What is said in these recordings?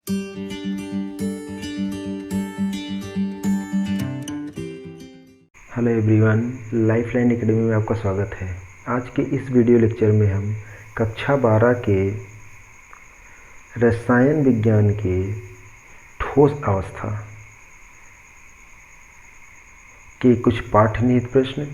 Hello everyone, lifeline academy में आपका स्वागत है। आज के इस वीडियो लेक्चर में हम कक्षा 12 के रसायन विज्ञान के ठोस अवस्था के कुछ पाठनीय प्रश्न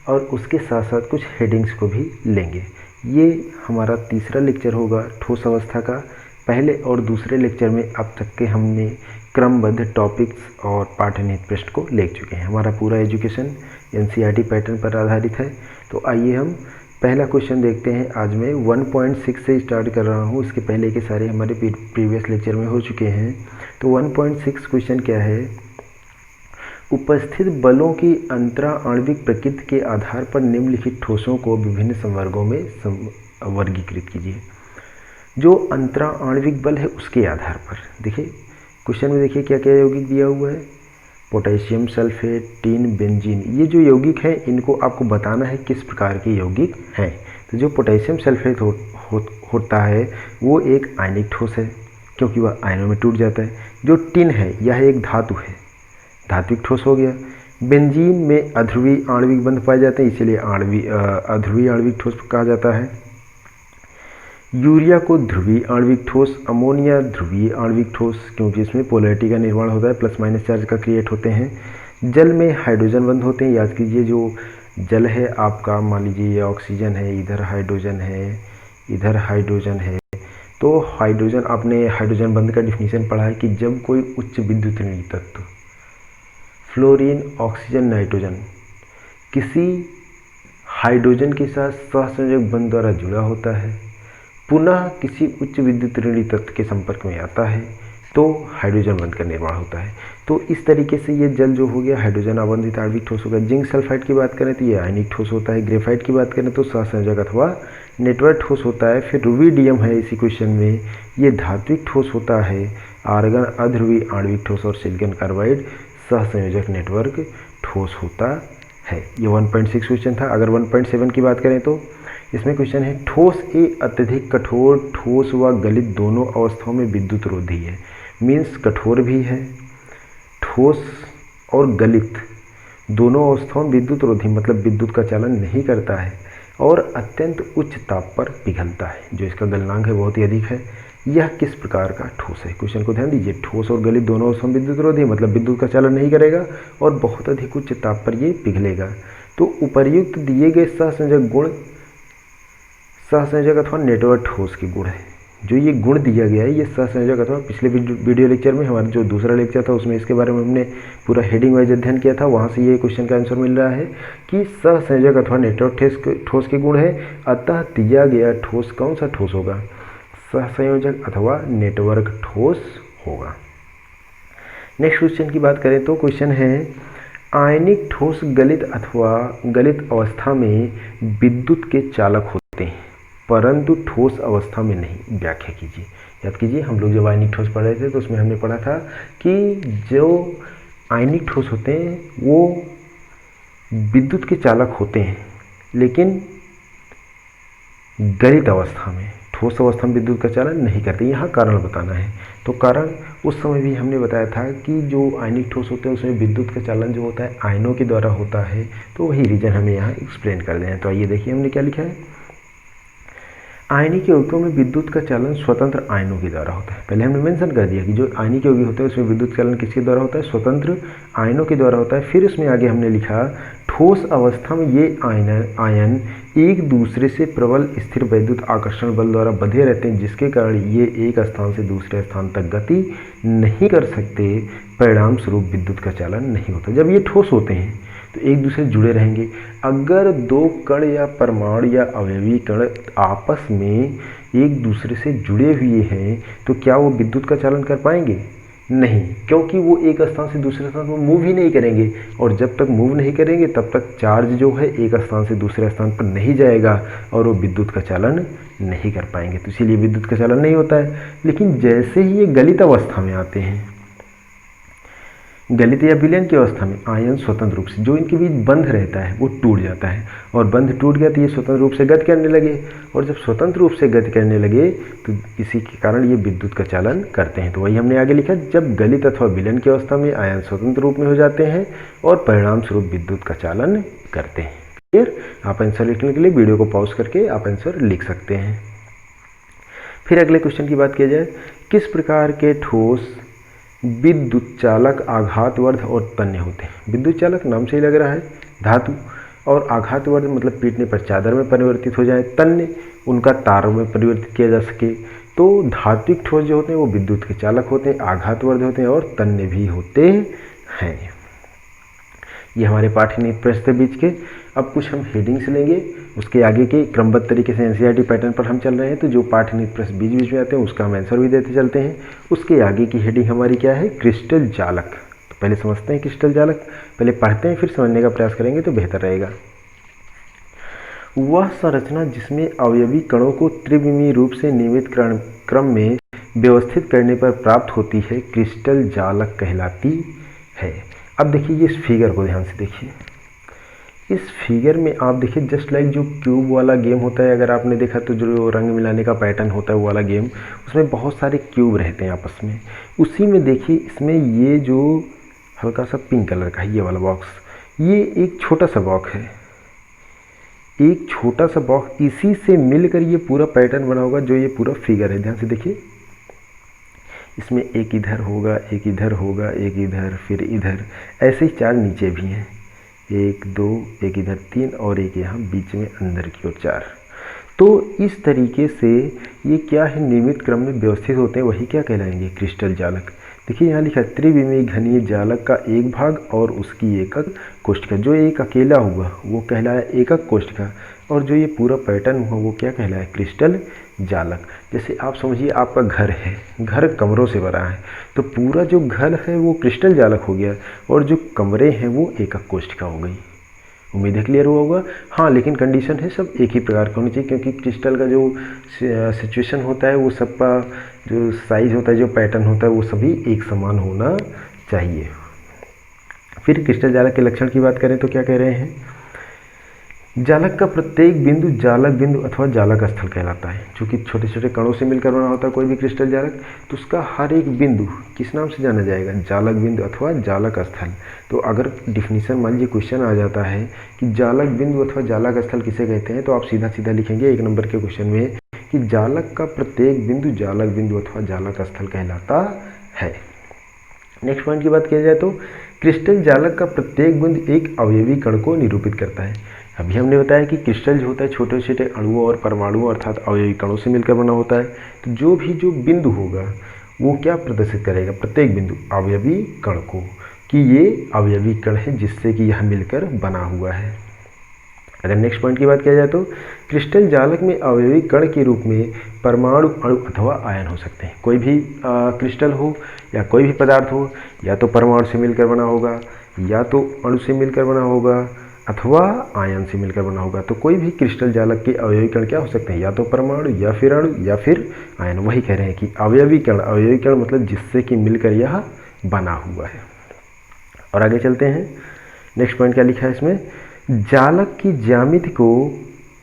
और उसके साथ साथ कुछ हेडिंग्स को भी लेंगे। ये हमारा तीसरा लेक्चर होगा ठोस अवस्था का। पहले और दूसरे लेक्चर में अब तक के हमने क्रमबद्ध टॉपिक्स और पाठनीय प्रश्न को ले चुके हैं। हमारा पूरा एजुकेशन एनसीईआरटी पैटर्न पर आधारित है। तो आइए हम पहला क्वेश्चन देखते हैं। आज मैं 1.6 से स्टार्ट कर रहा हूँ। इसके पहले के सारे हमारे प्रीवियस लेक्चर में हो चुके हैं। तो 1.6 क्वेश्चन क्या है? उपस्थित बलों की अंतराआण्विक प्रकृति के आधार पर निम्नलिखित ठोसों को विभिन्न संवर्गों में वर्गीकृत कीजिए। जो अंतराआण्विक बल है उसके आधार पर देखिए क्वेश्चन में, देखिए क्या क्या यौगिक दिया हुआ है। पोटेशियम सल्फेट, टीन, बेंजीन, ये जो यौगिक हैं इनको आपको बताना है किस प्रकार के यौगिक हैं। तो जो पोटेशियम सल्फेट होता है वो एक आयनिक ठोस है क्योंकि वह आयनों में टूट जाता है। जो टिन है यह एक धातु है, धात्विक ठोस हो गया। बेंजीन में अध्रुवीय आणविक बंध पाए जाते हैं, इसीलिए अध्रुवीय आणविक ठोस कहा जाता है। यूरिया को ध्रुवीय आणविक ठोस, अमोनिया ध्रुवीय आणविक ठोस क्योंकि इसमें पोलैरिटी का निर्माण होता है, प्लस माइनस चार्ज का क्रिएट होते हैं। जल में हाइड्रोजन बंध होते हैं। याद कीजिए जो जल है आपका, मान लीजिए ये ऑक्सीजन है, इधर हाइड्रोजन है, इधर हाइड्रोजन है। तो हाइड्रोजन, आपने हाइड्रोजन बंध का डिफिनीशन पढ़ा है कि जब कोई उच्च विद्युत ऋणात्मक तत्व फ्लोरीन, ऑक्सीजन, नाइट्रोजन किसी हाइड्रोजन के साथ सहसंयोजक बंध द्वारा जुड़ा होता है, पुनः किसी उच्च विद्युत ऋणात्मक तत्व के संपर्क में आता है तो हाइड्रोजन बंध का निर्माण होता है। तो इस तरीके से ये जल जो हो गया हाइड्रोजन आबंधित आणविक ठोस होगा। जिंक सल्फाइड की बात करें तो ये आयनिक ठोस होता है। ग्रेफाइट की बात करें तो सहसंयोजक अथवा नेटवर्क ठोस होता है। फिर रुबिडियम है इसी क्वेश्चन में, ये धात्विक ठोस होता है। आर्गन अध्रुवीय आणविक ठोस और सिलिकॉन कार्बाइड सहसंयोजक नेटवर्क ठोस होता है। ये 1.6 क्वेश्चन था। अगर 1.7 की बात करें तो इसमें क्वेश्चन है, ठोस अत्यधिक कठोर, ठोस व गलित दोनों अवस्थाओं में विद्युत रोधी है। मीन्स कठोर भी है, ठोस और गलित दोनों अवस्थाओं में विद्युत रोधी मतलब विद्युत का चालन नहीं करता है और अत्यंत उच्च ताप पर पिघलता है। जो इसका गलनांक है बहुत ही अधिक है। यह किस प्रकार का ठोस है? क्वेश्चन को ध्यान दीजिए। ठोस और गलित दोनों अवस्थाओं में विद्युत रोधी मतलब विद्युत का चालन नहीं करेगा और बहुत अधिक उच्च ताप पर ये पिघलेगा। तो उपर्युक्त दिए गए सहसंयोजक गुण, सहसंयोजक अथवा नेटवर्क ठोस के गुण है। जो ये गुण दिया गया है ये सहसंयोजक अथवा, पिछले वीडियो लेक्चर में हमारा जो दूसरा लेक्चर था उसमें इसके बारे में हमने पूरा हेडिंग वाइज अध्ययन किया था। वहाँ से ये क्वेश्चन का आंसर मिल रहा है कि सहसंयोजक अथवा नेटवर्क ठोस के गुण है। अतः दिया गया ठोस कौन सा ठोस होगा? सहसंयोजक अथवा नेटवर्क ठोस होगा। नेक्स्ट क्वेश्चन की बात करें तो क्वेश्चन है, आयनिक ठोस गलित अथवा गलित अवस्था में विद्युत के चालक होते हैं परंतु ठोस अवस्था में नहीं। व्याख्या कीजिए। याद कीजिए हम लोग जब आयनिक ठोस पढ़ रहे थे तो उसमें हमने पढ़ा था कि जो आयनिक ठोस होते हैं वो विद्युत के चालक होते हैं लेकिन गलित अवस्था में, ठोस अवस्था में विद्युत का चालन नहीं करते। यहाँ कारण बताना है। तो कारण उस समय भी हमने बताया था कि जो आयनिक ठोस होते हैं उसमें विद्युत का चालन जो होता है आयनों के द्वारा होता है। तो वही रीजन हमें यहाँ एक्सप्लेन कर दें। तो आइए देखिए हमने क्या लिखा है। आयनिक यौगिकों में विद्युत का चालन स्वतंत्र आयनों के द्वारा होता है। पहले हमने मेंशन कर दिया कि जो आयनिक यौगिक होते हैं उसमें विद्युत चालन किसके द्वारा होता है? स्वतंत्र आयनों के द्वारा होता है। फिर उसमें आगे हमने लिखा, ठोस अवस्था में ये आयन एक दूसरे से प्रबल स्थिर वैद्युत आकर्षण बल द्वारा बंधे रहते हैं जिसके कारण ये एक स्थान से दूसरे स्थान तक गति नहीं कर सकते। परिणाम स्वरूप विद्युत का चालन नहीं होता। जब ये ठोस होते हैं तो एक दूसरे से जुड़े रहेंगे। अगर दो कण या परमाणु या अवयवी कण आपस में एक दूसरे से जुड़े हुए हैं तो क्या वो विद्युत का चालन कर पाएंगे? नहीं, क्योंकि वो एक स्थान से दूसरे स्थान पर मूव ही नहीं करेंगे और जब तक मूव नहीं करेंगे तब तक चार्ज जो है एक स्थान से दूसरे स्थान पर नहीं जाएगा और वो विद्युत का चालन नहीं कर पाएंगे। तो इसीलिए विद्युत का चालन नहीं होता है। लेकिन जैसे ही ये गलित अवस्था में आते हैं, गलित या विलयन की अवस्था में आयन स्वतंत्र रूप से जो इनके बीच बंध रहता है वो टूट जाता है, और बंध टूट गया तो ये स्वतंत्र रूप से गति करने लगे, और जब स्वतंत्र रूप से गति करने लगे तो इसी के कारण ये विद्युत का चालन करते हैं। तो वही हमने आगे लिखा, जब गलित अथवा विलयन की अवस्था में आयन स्वतंत्र रूप में हो जाते हैं और परिणाम स्वरूप विद्युत का चालन करते हैं। क्लियर? आप आंसर लिखने के लिए वीडियो को पॉज करके आप आंसर लिख सकते हैं। फिर अगले क्वेश्चन की बात किया जाए, किस प्रकार के ठोस विद्युत चालक आघातवर्ध और तन्य होते हैं? विद्युत चालक नाम से ही लग रहा है धातु, और आघातवर्ध मतलब पीटने पर चादर में परिवर्तित हो जाए, तन्य उनका तारों में परिवर्तित किया जा सके। तो धात्विक ठोस जो होते हैं वो विद्युत के चालक होते हैं, आघातवर्ध होते हैं और तन्य भी होते हैं। ये हमारे पाठ्यनीति प्रश्न थे बीच के। अब कुछ हम हेडिंग्स लेंगे, उसके आगे के क्रमबद्ध तरीके से एनसीईआरटी पैटर्न पर हम चल रहे हैं, तो जो पाठ्यनीति प्रश्न बीच बीच में आते हैं उसका हम आंसर भी देते चलते हैं। उसके आगे की हेडिंग हमारी क्या है? क्रिस्टल जालक। तो पहले समझते हैं क्रिस्टल जालक, पहले पढ़ते हैं फिर समझने का प्रयास करेंगे तो बेहतर रहेगा। वह संरचना जिसमें अवयवी कणों को त्रिविमीय रूप से नियमित क्रम में व्यवस्थित करने पर प्राप्त होती है क्रिस्टल जालक कहलाती है। अब देखिए ये इस फिगर को ध्यान से देखिए। इस फिगर में आप देखिए जस्ट लाइक जो क्यूब वाला गेम होता है, अगर आपने देखा तो जो रंग मिलाने का पैटर्न होता है वो वाला गेम, उसमें बहुत सारे क्यूब रहते हैं आपस में। उसी में देखिए इसमें ये जो हल्का सा पिंक कलर का है ये वाला बॉक्स, ये एक छोटा सा बॉक्स है, एक छोटा सा बॉक्स, इसी से मिलकर ये पूरा पैटर्न बना होगा जो ये पूरा फिगर है। ध्यान से देखिए, इसमें एक इधर होगा, एक इधर होगा, एक इधर, फिर इधर, ऐसे ही 4 नीचे भी हैं, 1 2, एक इधर 3 और एक यहाँ बीच में अंदर की ओर 4। तो इस तरीके से ये क्या है? नियमित क्रम में व्यवस्थित होते हैं, वही क्या कहलाएंगे? क्रिस्टल जालक। देखिए यहाँ लिखा त्रिविमीय घनीय जालक का एक भाग और उसकी एकक कोष्ठिका। जो एक अकेला हुआ वो कहलाया एकक कोष्ठिका, और जो ये पूरा पैटर्न हुआ वो क्या कहलाया? क्रिस्टल जालक। जैसे आप समझिए आपका घर है, घर कमरों से बना है, तो पूरा जो घर है वो क्रिस्टल जालक हो गया, और जो कमरे हैं वो एकक कोष्ठिका हो गई। उम्मीद है क्लियर हुआ होगा। हाँ, लेकिन कंडीशन है सब एक ही प्रकार का होना चाहिए, क्योंकि क्रिस्टल का जो सिचुएशन होता है वो सबका जो साइज होता है, जो पैटर्न होता है वो सभी एक समान होना चाहिए। फिर क्रिस्टल जालक के लक्षण की बात करें तो क्या कह रहे हैं? जालक का प्रत्येक बिंदु जालक बिंदु अथवा जालक स्थल कहलाता है। चूँकि छोटे छोटे कणों से मिलकर बना होता है कोई भी क्रिस्टल जालक, तो उसका हर एक बिंदु किस नाम से जाना जाएगा? जालक बिंदु अथवा जालक स्थल। तो अगर डिफिनीशन मान लीजिए क्वेश्चन आ जाता है कि जालक बिंदु अथवा जालक स्थल किसे कहते हैं, तो आप सीधा सीधा लिखेंगे 1 नंबर के क्वेश्चन में कि जालक का प्रत्येक बिंदु जालक बिंदु अथवा जालक स्थल कहलाता है। नेक्स्ट पॉइंट की बात किया जाए तो क्रिस्टल जालक का प्रत्येक बिंदु एक अवयवी कण को निरूपित करता है। अभी हमने बताया कि क्रिस्टल जो होता है छोटे छोटे अणुओं और परमाणुओं अर्थात अवयवी कणों से मिलकर बना होता है। तो जो बिंदु होगा वो क्या प्रदर्शित करेगा? प्रत्येक बिंदु अवयवी कण को, कि ये अवयवी कण है जिससे कि यह मिलकर बना हुआ है। अगर नेक्स्ट पॉइंट की बात किया जाए तो क्रिस्टल जालक में अवयवी कण के रूप में परमाणु, अणु अथवा आयन हो सकते हैं। कोई भी क्रिस्टल हो या कोई भी पदार्थ हो, या तो परमाणु से मिलकर बना होगा, या तो अणु से मिलकर बना होगा, अथवा आयन से मिलकर बना होगा। तो कोई भी क्रिस्टल जालक के अवयवी कण क्या हो सकते हैं? या तो परमाणु, या फिर अणु, या फिर आयन। वही कह रहे हैं कि अवयवी कण मतलब जिससे कि मिलकर यह बना हुआ है। और आगे चलते हैं। नेक्स्ट पॉइंट क्या लिखा है इसमें? जालक की ज्यामिति को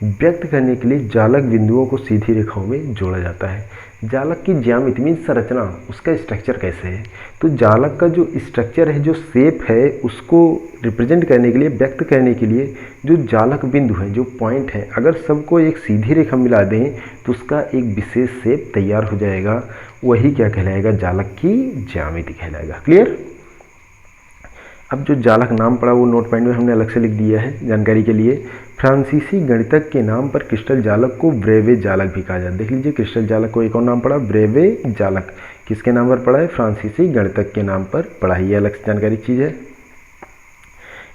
व्यक्त करने के लिए जालक बिंदुओं को सीधी रेखाओं में जोड़ा जाता है। जालक की ज्यामिति मीन्स संरचना, उसका स्ट्रक्चर कैसे है? तो जालक का जो स्ट्रक्चर है, जो शेप है, उसको रिप्रेजेंट करने के लिए, व्यक्त करने के लिए जो जालक बिंदु हैं, जो पॉइंट हैं, अगर सबको एक सीधी रेखा मिला दें तो उसका एक विशेष शेप तैयार हो जाएगा। वही क्या कहलाएगा? जालक की ज्यामिति कहलाएगा। क्लियर? अब जो जालक नाम पड़ा वो नोट पॉइंट में हमने अलग से लिख दिया है जानकारी के लिए। फ्रांसीसी गणितज्ञ के नाम पर क्रिस्टल जालक को ब्रेवे जालक भी कहा जाता है। देख लीजिए, क्रिस्टल जालक को एक और नाम पड़ा, ब्रेवे जालक। किसके नाम पर पड़ा है? फ्रांसीसी गणितज्ञ के नाम पर पड़ा है। ये अलग से जानकारी चीज़ है।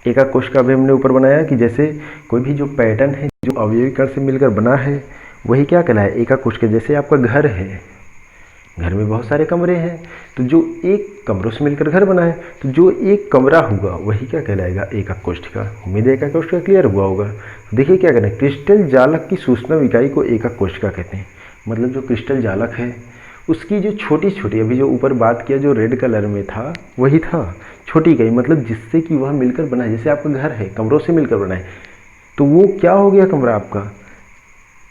एकाक कोश का भी हमने ऊपर बनाया कि जैसे कोई भी जो पैटर्न है जो अवयवी कण से मिलकर बना है वही क्या कहलाए? एकाक कोश के। जैसे आपका घर है, घर में बहुत सारे कमरे हैं, तो जो एक कमरों से मिलकर घर बना है, तो जो एक कमरा हुआ वही क्या कहलाएगा? एकक कोष्ठिका। उम्मीद है एकक कोष्ठिका क्लियर हुआ होगा। देखिए क्या करें, क्रिस्टल जालक की सूचना इकाई को एकक कोष्ठिका कहते हैं। मतलब जो क्रिस्टल जालक है उसकी जो छोटी छोटी, अभी जो ऊपर बात किया जो रेड कलर में था वही था, छोटी इकाई, मतलब जिससे कि वह मिलकर बना है। जैसे आपका घर है कमरों से मिलकर बना है, तो वो क्या हो गया कमरा आपका,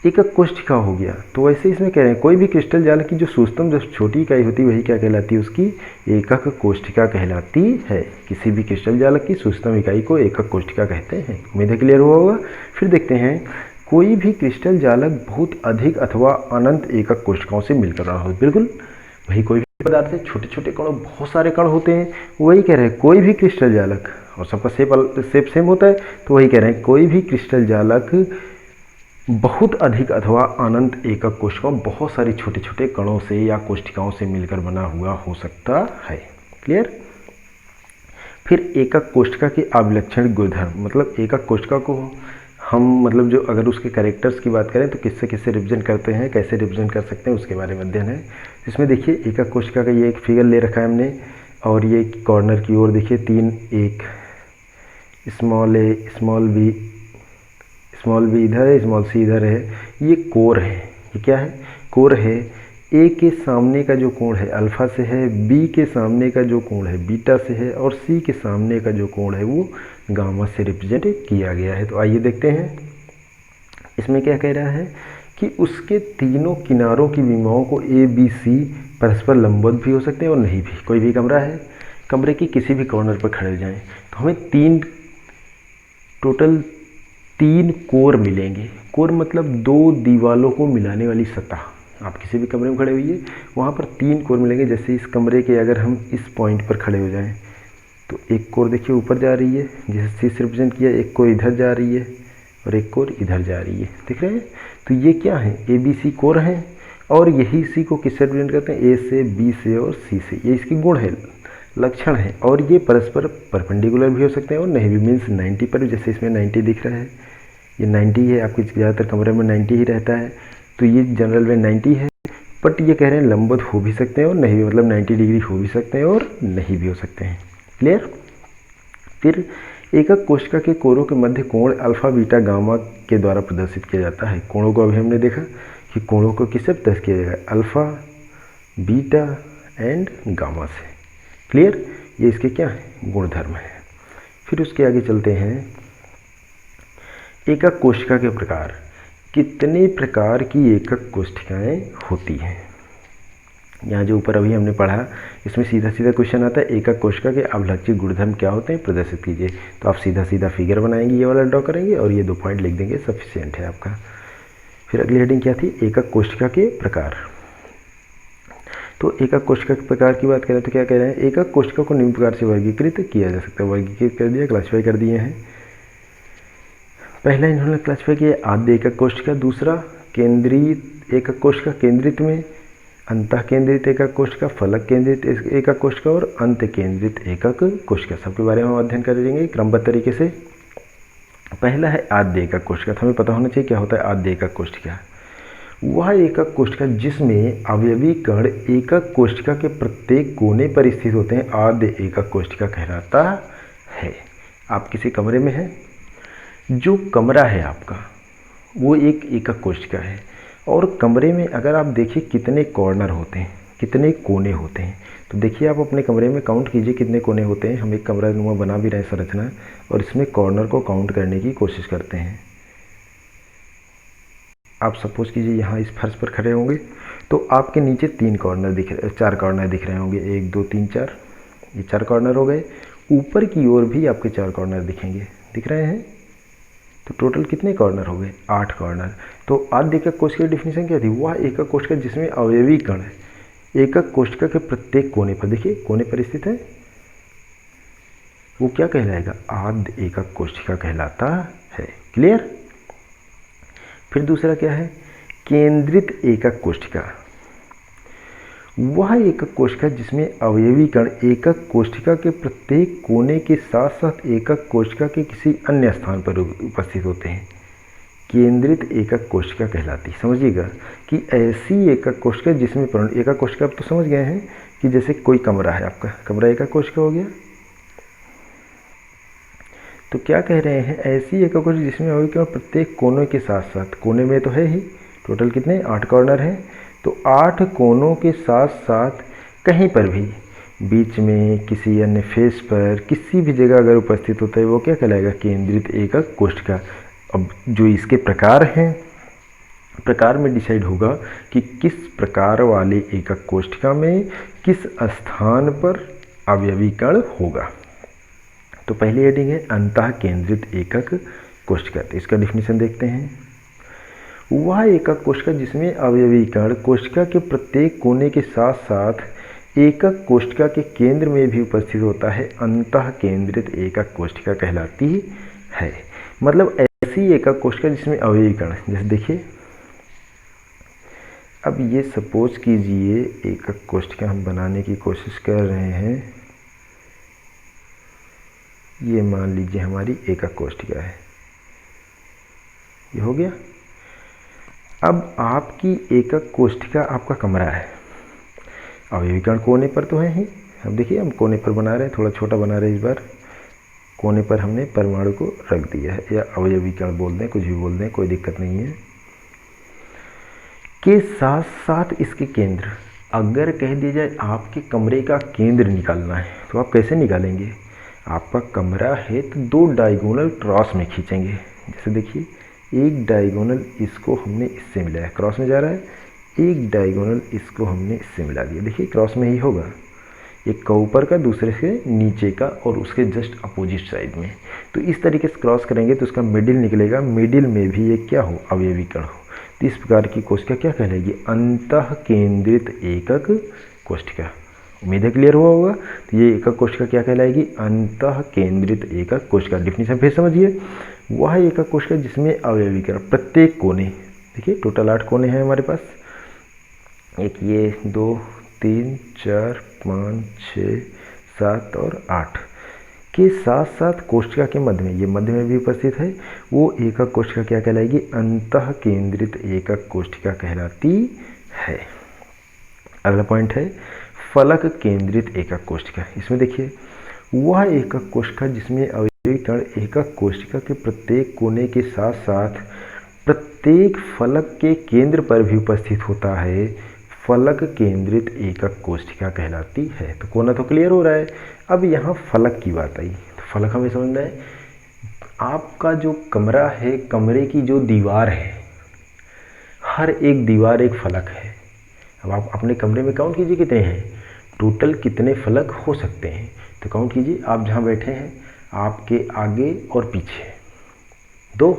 एकक कोष्ठिका हो गया। तो वैसे इसमें कह रहे हैं कोई भी क्रिस्टल जाल की जो सूक्ष्मतम जो छोटी इकाई होती है वही क्या कहलाती है, उसकी एकक कोष्ठिका कहलाती है। किसी भी क्रिस्टल जाल की सूक्ष्मतम इकाई को एकक कोष्ठिका कहते हैं। उम्मीद है क्लियर हुआ होगा। फिर देखते हैं, कोई भी क्रिस्टल जालक बहुत अधिक अथवा अनंत एकक कोष्ठिकाओं से मिलकर रहा हो। बिल्कुल वही, कोई भी पदार्थ से छोटे छोटे कण, बहुत सारे कण होते हैं, वही कह रहे हैं कोई भी क्रिस्टल जालक, और सबका शेप सेम होता है, तो वही कह रहे हैं कोई भी क्रिस्टल जालक बहुत अधिक अथवा अनंत एकक कोशिकाओं, बहुत सारी छोटे छोटे कणों से या कोशिकाओं से मिलकर बना हुआ हो सकता है। क्लियर। फिर एकक कोशिका के अभिलक्षण गुणधर्म, मतलब एकक कोशिका को हम, मतलब जो अगर उसके कैरेक्टर्स की बात करें तो किससे किससे रिप्रेजेंट करते हैं, कैसे रिप्रेजेंट कर सकते हैं, उसके बारे में अध्ययन है। इसमें देखिए एकक कोशिका का ये एक फिगर ले रखा है हमने, और ये कॉर्नर की ओर देखिए 3, एक स्मॉल ए, स्मॉल बी इधर है, स्मॉल सी इधर है, ये कोर है। ये क्या है, कोर है। ए के सामने का जो कोण है अल्फा से है, बी के सामने का जो कोण है बीटा से है, और सी के सामने का जो कोण है वो गामा से रिप्रेजेंट किया गया है। तो आइए देखते हैं इसमें क्या कह रहा है कि उसके तीनों किनारों की विमाओं को ए बी सी परस्पर लंबवत भी हो सकते हैं और नहीं भी। कोई भी कमरा है, कमरे की किसी भी कॉर्नर पर खड़े हो जाएं तो हमें टोटल तीन कोर मिलेंगे। कोर मतलब 2 दीवालों को मिलाने वाली सतह। आप किसी भी कमरे में खड़े हुए वहाँ पर 3 कोर मिलेंगे। जैसे इस कमरे के अगर हम इस पॉइंट पर खड़े हो जाएं तो एक कोर देखिए ऊपर जा रही है, जिसे सी से रिप्रेजेंट किया, एक कोर इधर जा रही है और एक कोर इधर जा रही है, दिख रहे हैं। तो ये क्या है, ए बी सी कोर हैं, और यही सी को किससे रिप्रेजेंट करते हैं, ए से, बी से और सी से। ये इसकी गुण है, लक्षण है। और ये परस्पर परपेंडिकुलर भी हो सकते हैं और नहीं भी, मीन्स 90 पर, जैसे इसमें 90 दिख रहा है, ये 90 है। आपके ज़्यादातर कमरे में 90 ही रहता है, तो ये जनरल में 90 है। बट ये कह रहे हैं लंबवत हो भी सकते हैं और नहीं भी, मतलब 90 डिग्री हो भी सकते हैं और नहीं भी हो सकते हैं। क्लियर। फिर एकक कोशिका के कोरों के मध्य कोण अल्फा बीटा गामा के द्वारा प्रदर्शित किया जाता है। कोणों को अभी हमने देखा कि कोणों को किससे प्रदर्शित किया जाएगा, अल्फा बीटा एंड गामा से। क्लियर। ये इसके क्या है, गुणधर्म है। फिर उसके आगे चलते हैं, एकक कोशिका के प्रकार। कितने प्रकार की एकक कोशिकाएं होती हैं। यहाँ जो ऊपर अभी हमने पढ़ा, इसमें सीधा सीधा क्वेश्चन आता है, एकक कोशिका के अभिलक्षित गुणधर्म क्या होते हैं, प्रदर्शित कीजिए। तो आप सीधा सीधा फिगर बनाएंगे, ये वाला ड्रॉ करेंगे और ये 2 पॉइंट लिख देंगे, सफिशिएंट है आपका। फिर अगली हेडिंग क्या थी, एकक कोशिका के प्रकार। तो एकक कोशिका के प्रकार की बात करें तो क्या कह रहे हैं, एकक कोशिका को निम्न प्रकार से वर्गीकृत किया जा सकता है। वर्गीकृत कर दिया, क्लासीफाई कर दिए हैं। पहला इन्होंने क्लासीफाई किया आद्य एकक कोशिका, दूसरा केंद्रित एकक कोशिका, केंद्रित में अंतः केंद्रित एकक कोशिका, फलक केंद्रित एकक कोशिका और अंत केंद्रित एकक कोशिका। सबके बारे में हम अध्ययन करेंगे क्रमबद्ध तरीके से। पहला है आद्य एकक कोशिका। तो हमें पता होना चाहिए क्या होता है आद्य एकक कोशिका। वह एकक कोशिका जिसमें अवयवी कण एकक कोशिका के प्रत्येक कोने पर स्थित होते हैं, आद्य एकक कोशिका कहलाता है। आप किसी कमरे में हैं, जो कमरा है आपका वो एक एकक कोशिका है, और कमरे में अगर आप देखिए कितने कॉर्नर होते हैं, कितने कोने होते हैं, तो देखिए आप अपने कमरे में काउंट कीजिए कितने कोने होते हैं। हम एक कमरा नुमा बना भी रहे हैं संरचना, और इसमें कॉर्नर को काउंट करने की कोशिश करते हैं। आप सपोज कीजिए यहाँ इस फर्श पर खड़े होंगे तो आपके नीचे 4 कॉर्नर दिख रहे होंगे, 1 2 3 4, ये 4 कॉर्नर हो गए। ऊपर की ओर भी आपके 4 कॉर्नर दिखेंगे, दिख रहे हैं। तो टोटल कितने कॉर्नर हो गए, 8 कॉर्नर। तो आद्य एकक कोशिका की डिफिनेशन क्या थी, वह एकक कोशिका जिसमें अवयवी कण एकक कोशिका के प्रत्येक कोने पर, देखिए कोने पर स्थित है, वो क्या कहलाएगा, आद्य एकक कोशिका कहलाता है। क्लियर। फिर दूसरा क्या है, केंद्रित एकक कोशिका। वह एकक कोशिका जिसमें अवयवी कण एकक कोशिका के प्रत्येक कोने के साथ साथ एकक कोशिका के किसी अन्य स्थान पर उपस्थित होते हैं, केंद्रित एकक कोशिका कहलाती है। समझिएगा कि ऐसी एकक कोशिका जिसमें एकक कोशिका, अब तो समझ गए हैं कि जैसे कोई कमरा है, आपका कमरा एकक कोशिका हो गया। तो क्या कह रहे हैं, ऐसी एकक कोशिका जिसमें अवयवी कण प्रत्येक कोने के साथ साथ, कोने में तो है ही, टोटल कितने 8 कॉर्नर हैं, तो 8 कोनों के साथ साथ कहीं पर भी बीच में किसी अन्य फेस पर किसी भी जगह अगर उपस्थित होता है वो क्या कहलाएगा, केंद्रित एकक कोष्ठिका। अब जो इसके प्रकार हैं, प्रकार में डिसाइड होगा कि किस प्रकार वाले एकक कोष्ठिका में किस स्थान पर अवयवीकरण होगा। तो पहली हेडिंग है अंतः केंद्रित एकक कोष्ठिका। तो इसका डिफिनीशन देखते हैं। वह एकक कोशिका जिसमें अवयवीकरण कोशिका के प्रत्येक कोने के साथ साथ एकक कोशिका के केंद्र में भी उपस्थित होता है, अंतः केंद्रित एकक कोशिका कहलाती है। मतलब ऐसी एकक कोशिका जिसमें अवयवीकरण, जैसे देखिए अब ये सपोज कीजिए एकक कोशिका हम बनाने की कोशिश कर रहे हैं, ये मान लीजिए हमारी एकक कोशिका है, ये हो गया। अब आपकी एकक कोशिका आपका कमरा है, अवयवीकरण कोने पर तो है ही। अब देखिए हम कोने पर बना रहे हैं, थोड़ा छोटा बना रहे हैं इस बार। कोने पर हमने परमाणु को रख दिया है, या अवयवीकरण बोल दें, कुछ भी बोल दें, कोई दिक्कत नहीं है। के साथ साथ इसके केंद्र, अगर कह दिया जाए आपके कमरे का केंद्र निकालना है तो आप कैसे निकालेंगे। आपका कमरा है तो 2 डायगोनल क्रॉस में खींचेंगे। जैसे देखिए एक डायगोनल इसको हमने इससे मिलाया, क्रॉस में जा रहा है, एक डायगोनल इसको हमने इससे मिला दिया, देखिए क्रॉस में ही होगा, एक का ऊपर का दूसरे से नीचे का और उसके जस्ट अपोजिट साइड में। तो इस तरीके से क्रॉस करेंगे तो उसका मिडिल निकलेगा, मिडिल में भी एक क्या हो, अवयवीकरण हो। तो इस प्रकार की कोशिका क्या कहलाएगी, अंतः केंद्रित एकक कोशिका। उम्मीद है क्लियर हुआ होगा। तो ये एकक कोशिका क्या कहलाएगी, अंतः केंद्रित एकक कोशिका। डिफिनीशन फिर समझिए, वह एकक कोशिका जिसमें अवयवीकरण प्रत्येक कोने, देखिए टोटल 8 कोने हैं हमारे पास, एक ये 2 3 4 5 6 7 और 8 के साथ साथ कोशिका के मध्य में, ये मध्य में भी उपस्थित है, वो एकक कोशिका क्या कहलाएगी, अंतः केंद्रित एकक कोशिका कहलाती है। अगला पॉइंट है फलक केंद्रित एकक कोशिका। इसमें देखिए वह एकक कोशिका जिसमें अवयवीकरण एकक कोशिका के प्रत्येक कोने के साथ साथ प्रत्येक फलक के केंद्र पर भी उपस्थित होता है, फलक केंद्रित एकक कोशिका कहलाती है। तो कोना तो क्लियर हो रहा है। अब यहाँ फलक की बात आई, तो फलक हमें समझना है। आपका जो कमरा है, कमरे की जो दीवार है, हर एक दीवार एक फलक है। अब आप अपने कमरे में काउंट कीजिए कितने हैं, टोटल कितने फलक हो सकते हैं। तो काउंट कीजिए, आप जहाँ बैठे हैं आपके आगे और पीछे 2,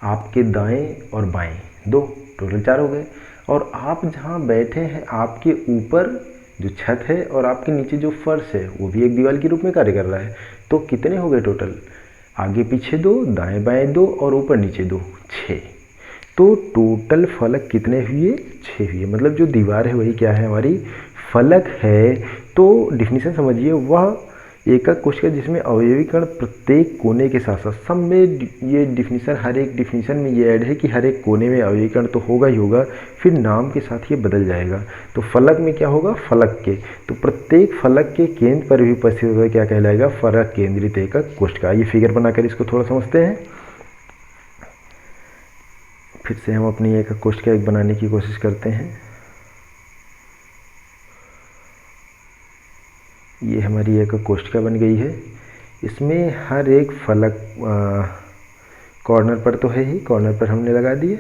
आपके दाएं और बाएं 2, टोटल 4 हो गए। और आप जहाँ बैठे हैं आपके ऊपर जो छत है और आपके नीचे जो फर्श है वो भी एक दीवार के रूप में कार्य कर रहा है। तो कितने हो गए टोटल, आगे पीछे 2, दाएं बाएं 2 और ऊपर नीचे 2, 6। तो टोटल फलक कितने हुए, 6 हुए। मतलब जो दीवार है वही क्या है, हमारी फलक है। तो डिफिनीशन समझिए, वह एकक कोशिका जिसमें अवयवीकरण प्रत्येक कोने के साथ साथ, सब में ये डिफिनीशन, हर एक डिफिनीशन में ये ऐड है कि हर एक कोने में अवयवीकरण तो होगा ही होगा, फिर नाम के साथ ये बदल जाएगा। तो फलक में क्या होगा, फलक के, तो प्रत्येक फलक के केंद्र पर भी उपस्थित होगा, क्या कहलाएगा, फलक केंद्रित एकक कोशिका। ये फिगर बनाकर इसको थोड़ा समझते हैं। फिर से हम अपनी एकक कोशिका एक बनाने की कोशिश करते हैं। ये हमारी एकक कोशिका बन गई है। इसमें हर एक फलक कॉर्नर पर तो है ही, कॉर्नर पर हमने लगा दिए,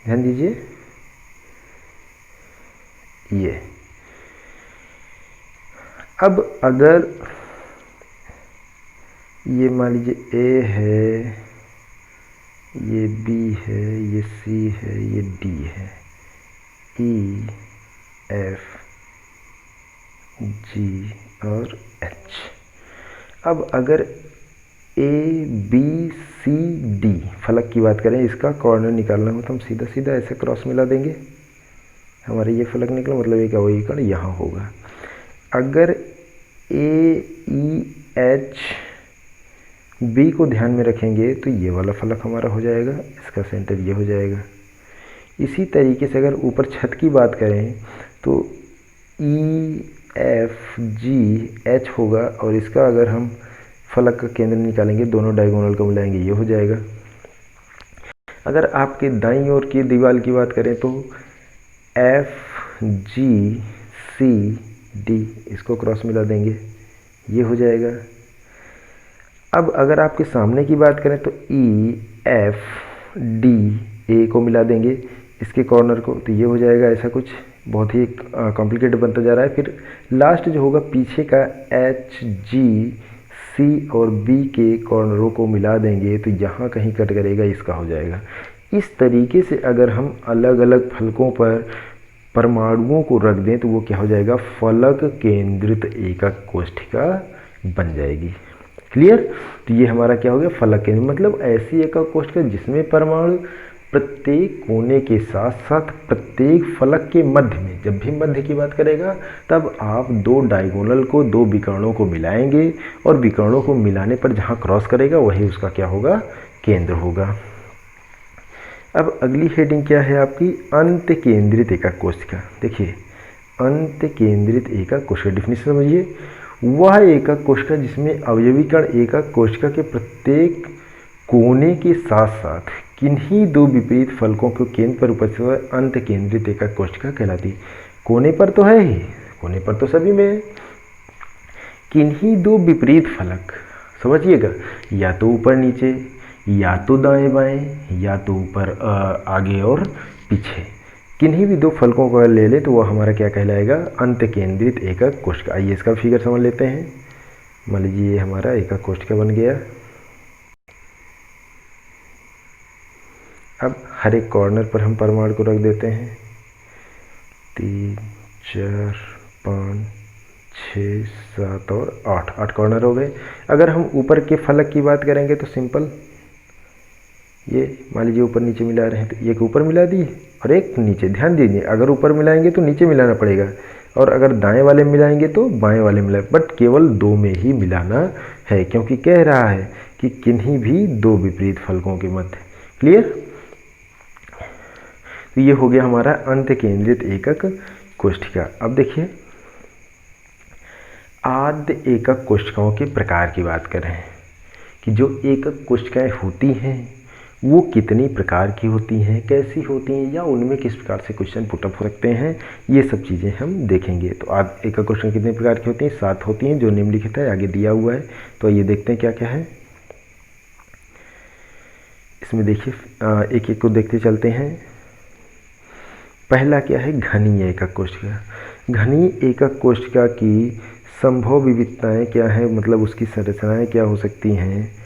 ध्यान दीजिए। ये अब अगर ये मान लीजिए ए है, ये बी है, ये सी है, ये डी है, ई एफ जी और एच। अब अगर ए बी सी डी फलक की बात करें, इसका कॉर्नर निकालना हो तो हम सीधा सीधा ऐसे क्रॉस मिला देंगे, हमारे ये फलक निकला, मतलब एक अवयवीकरण यहाँ होगा। अगर ए ई एच बी को ध्यान में रखेंगे तो ये वाला फलक हमारा हो जाएगा, इसका सेंटर ये हो जाएगा। इसी तरीके से अगर ऊपर छत की बात करें तो ई एफ जी एच होगा, और इसका अगर हम फलक का केंद्र निकालेंगे, दोनों डायगोनल को मिलाएंगे, ये हो जाएगा। अगर आपके दाईं ओर की दीवार की बात करें तो FGCD, इसको क्रॉस मिला देंगे, ये हो जाएगा। अब अगर आपके सामने की बात करें तो EFDA को मिला देंगे इसके कॉर्नर को, तो ये हो जाएगा ऐसा कुछ, बहुत ही कॉम्प्लिकेटेड बनता जा रहा है। फिर लास्ट जो होगा पीछे का HGC और B के कॉर्नरों को मिला देंगे तो यहाँ कहीं कट करेगा, इसका हो जाएगा। इस तरीके से अगर हम अलग अलग फलकों पर परमाणुओं को रख दें तो वो क्या हो जाएगा, फलक केंद्रित एकक कोष्ठिका बन जाएगी। क्लियर? तो ये हमारा क्या हो गया, फलक केंद्र, मतलब ऐसी एकक कोष्ठिका जिसमें परमाणु प्रत्येक कोने के साथ साथ प्रत्येक फलक के मध्य में, जब भी मध्य की बात करेगा तब आप दो डायगोनल को, दो विकर्णों को मिलाएंगे और विकर्णों को मिलाने पर जहाँ क्रॉस करेगा वही उसका क्या होगा, केंद्र होगा। अब अगली हेडिंग क्या है आपकी, अंत केंद्रित एकक कोष्ठिका। देखिए अंत केंद्रित एकक कोष्ठिका डिफिनेशन समझिए, वह एकक कोष्ठिका जिसमें अवयवीकरण एकक कोष्ठिका के प्रत्येक कोने के साथ साथ किन्हीं दो विपरीत फलकों को केंद्र पर उपस्थित हुआ अंत केंद्रित एकक कोष्ठिका कहलाती। कोने पर तो है ही, कोने पर तो सभी में है, किन्हीं दो विपरीत फलक, समझिएगा, या तो ऊपर नीचे, या तो दाएं बाएं, या तो ऊपर आगे और पीछे, किन्हीं भी दो फलकों को ले ले तो वह हमारा क्या कहलाएगा, अंत केंद्रित एकक कोष्ठिका। आइए इसका फिगर समझ लेते हैं। मान लीजिए ये हमारा एकक कोष्ठिका बन गया। अब हर एक कॉर्नर पर हम परमाणु को रख देते हैं, 3 4 5 6 7 और 8 कॉर्नर हो गए। अगर हम ऊपर के फलक की बात करेंगे तो सिंपल, ये मान लीजिए ऊपर नीचे मिला रहे हैं तो एक ऊपर मिला दिए और एक नीचे। ध्यान दीजिए अगर ऊपर मिलाएंगे तो नीचे मिलाना पड़ेगा और अगर दाएं वाले मिलाएंगे तो बाएं वाले मिलाए, बट केवल दो में ही मिलाना है क्योंकि कह रहा है कि किन्हीं भी दो विपरीत फलकों के मध्य। क्लियर? तो ये हो गया हमारा अंत केंद्रित एकक कोष्ठिका। अब देखिए आद्य एकक कोष्ठिकाओं के प्रकार की बात करें कि जो एकक कोष्ठिकाएं होती हैं वो कितनी प्रकार की होती हैं, कैसी होती हैं, या उनमें किस प्रकार से क्वेश्चन पुटअप हो सकते हैं, ये सब चीज़ें हम देखेंगे। तो आज एकक कोष्ठिकाएं कितने प्रकार की होती हैं, 7 होती हैं, जो निम्नलिखित है आगे दिया हुआ है। तो ये देखते हैं क्या क्या है इसमें। देखिए एक एक को देखते चलते हैं। पहला क्या है, घनी एकक कोष्ठिका। घनी एकक कोष्ठिका की संभव विविधताएं क्या है, मतलब उसकी संरचनाएं क्या हो सकती हैं,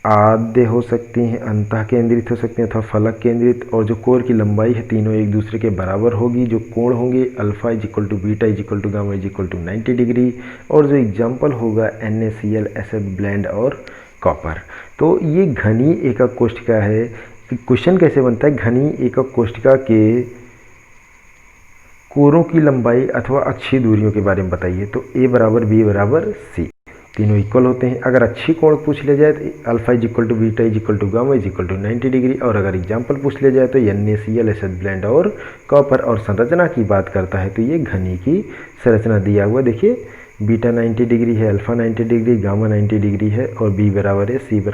आद्य हो सकती हैं, अंतः केंद्रित हो सकती हैं अथवा फलक केंद्रित, और जो कोर की लंबाई है तीनों एक दूसरे के बराबर होगी, जो कोण होंगे अल्फा = बीटा = गामा = 90 डिग्री, और जो एग्जाम्पल होगा NaCl एसिड ब्लेंड और कॉपर। तो ये घनी एकक कोष्ठिका है। क्वेश्चन कैसे बनता है, घनी एकक कोष्ठिका के कोरों की लंबाई अथवा अक्षीय दूरियों के बारे में बताइए। तो A = B = C, तीनों इक्वल होते हैं। अगर अच्छी कोण पूछ लिया जाए तो अल्फा = बीटा = गामा = 90 डिग्री, और अगर एग्जाम्पल पूछ लिया जाए तो NaCl एसिड ब्लेंड और कॉपर। और संरचना की बात करता है तो ये घनी की संरचना दिया हुआ। देखिए बीटा 90 डिग्री है, अल्फा 90 डिग्री, गामा 90 डिग्री है, और B = A, C = A,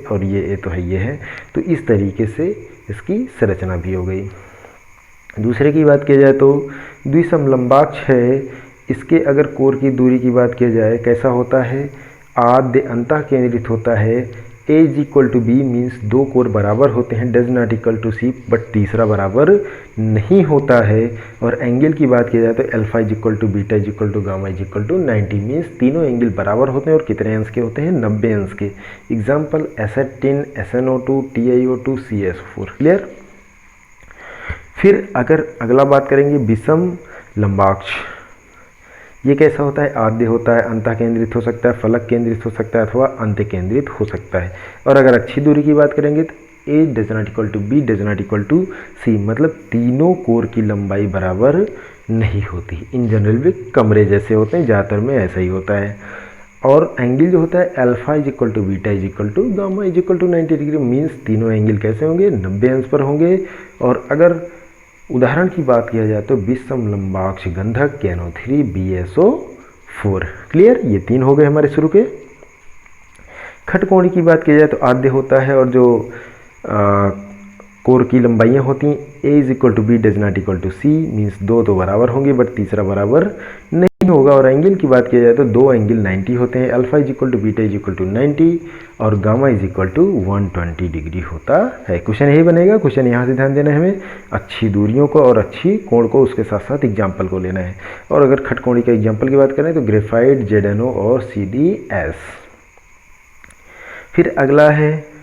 और ये A तो है, ये है। तो इस तरीके से इसकी संरचना भी हो गई। दूसरे की बात की जाए तो द्विसमलंबाक्ष है। इसके अगर कोर की दूरी की बात की जाए कैसा होता है, आद्य अंतः केंद्रित होता है। A = B मीन्स दो कोर बराबर होते हैं, does not equal to C, but तीसरा बराबर नहीं होता है। और एंगल की बात की जाए तो अल्फा = बीटा = गामा = 90 मीन्स तीनों एंगल बराबर होते हैं और कितने अंश के होते हैं, 90 अंश के। एग्जाम्पल एसेटिन, SnO2, TiO2, CSO4। क्लियर? फिर अगर अगला बात करेंगे विषम लंबाक्ष। ये कैसा होता है, आद्य होता है, अंतः केंद्रित हो सकता है, फलक केंद्रित हो सकता है अथवा अंत केंद्रित हो सकता है। और अगर अच्छी दूरी की बात करेंगे तो A ≠ B ≠ C, मतलब तीनों कोर की लंबाई बराबर नहीं होती। इन जनरल भी कमरे जैसे होते हैं, ज़्यादातर में ऐसा ही होता है। और एंगल जो होता है alpha = beta = gamma = 90 degree means तीनों एंगल कैसे होंगे, 90 अंश पर होंगे। और अगर उदाहरण की बात किया जाए तो विषम लंबाक्ष गंधक KNO3 BSO4। क्लियर? ये 3 हो गए हमारे शुरू के। खटकोणी की बात की जाए तो आद्य होता है और जो कोर की लंबाइयाँ होती हैं A is equal to B does not equal to C, means दो तो बराबर होंगे बट तीसरा बराबर नहीं होगा। और एंगल की बात की जाए तो दो एंगल 90 होते हैं, alpha is equal to beta is equal to 90 और gamma is equal to 120 degree होता है। क्वेश्चन यही बनेगा। क्वेश्चन यहाँ से ध्यान देना है हमें, अच्छी दूरियों को और अच्छी कोण को, उसके साथ साथ एग्जाम्पल को लेना है। और अगर खटकोणी का एग्जाम्पल की बात करें तो ग्रेफाइट, ZnO और CdS। फिर अगला है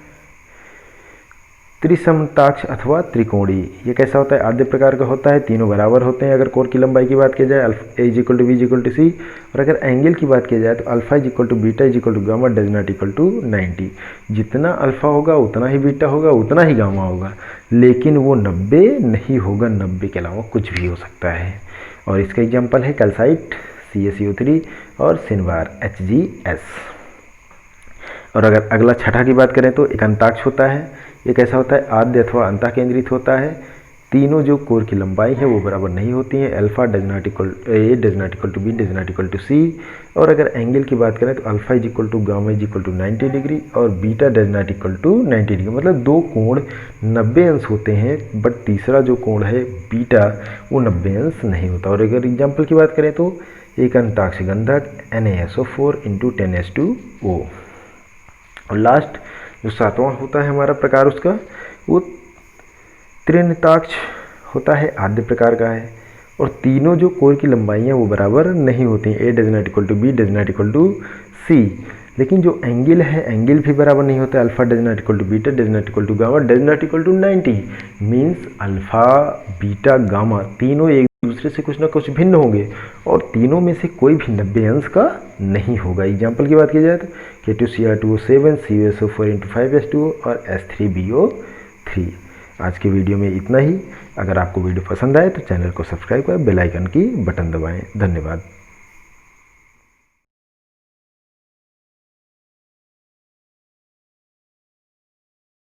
त्रिसमताक्ष अथवा त्रिकोणी। ये कैसा होता है? आद्य प्रकार का होता है, तीनों बराबर होते हैं अगर कोर की लंबाई की बात की जाए, A is equal to B is equal to C. और अगर एंगल की बात की जाए तो alpha is equal to beta is equal to gamma does not equal to 90। जितना अल्फा होगा उतना ही बीटा होगा, उतना ही गामा होगा, लेकिन वो 90 नहीं होगा, 90 के अलावा कुछ भी हो सकता है। और इसका एग्जाम्पल है कैल्साइट CaCO3 और सिनवार HgS। और अगर अगला छठा की बात करें तो एक अंताक्ष होता है। ये कैसा होता है? आद्य अथवा अंतः केंद्रित होता है। तीनों जो कोर की लंबाई है वो बराबर नहीं होती हैं, alpha does not equal A does not equal to B does not equal to C. और अगर एंगल की बात करें तो alpha is equal to gamma is equal to 90 degree और beta does not equal to 90 degree. मतलब दो कोण 90 अंश होते हैं बट तीसरा जो कोण है बीटा वो 90 अंश नहीं होता। और अगर एग्जाम्पल की बात करें तो एक अंताक्ष गंधक NaSO4 इंटू 10H2O। और लास्ट जो सातवां होता है हमारा प्रकार उसका, वो त्रिनिताक्ष होता है, आद्य प्रकार का है। और तीनों जो कोर की लंबाइयाँ वो बराबर नहीं होती हैं, A does not equal to B does not equal to C. लेकिन जो एंगल है, एंगल भी बराबर नहीं होता, alpha does not equal to beta does not equal to gamma does not equal to 90। Means alpha beta gamma तीनों एक दूसरे से कुछ ना कुछ भिन्न होंगे और तीनों में से कोई भी 90 अंश का नहीं होगा। एग्जाम्पल की बात की जाए तो K2Cr2O7 CuSO4 इंटू 5H2O और S3BO3। आज के वीडियो में इतना ही। अगर आपको वीडियो पसंद आए तो चैनल को सब्सक्राइब करें, बेल आइकन की बटन दबाएं। धन्यवाद।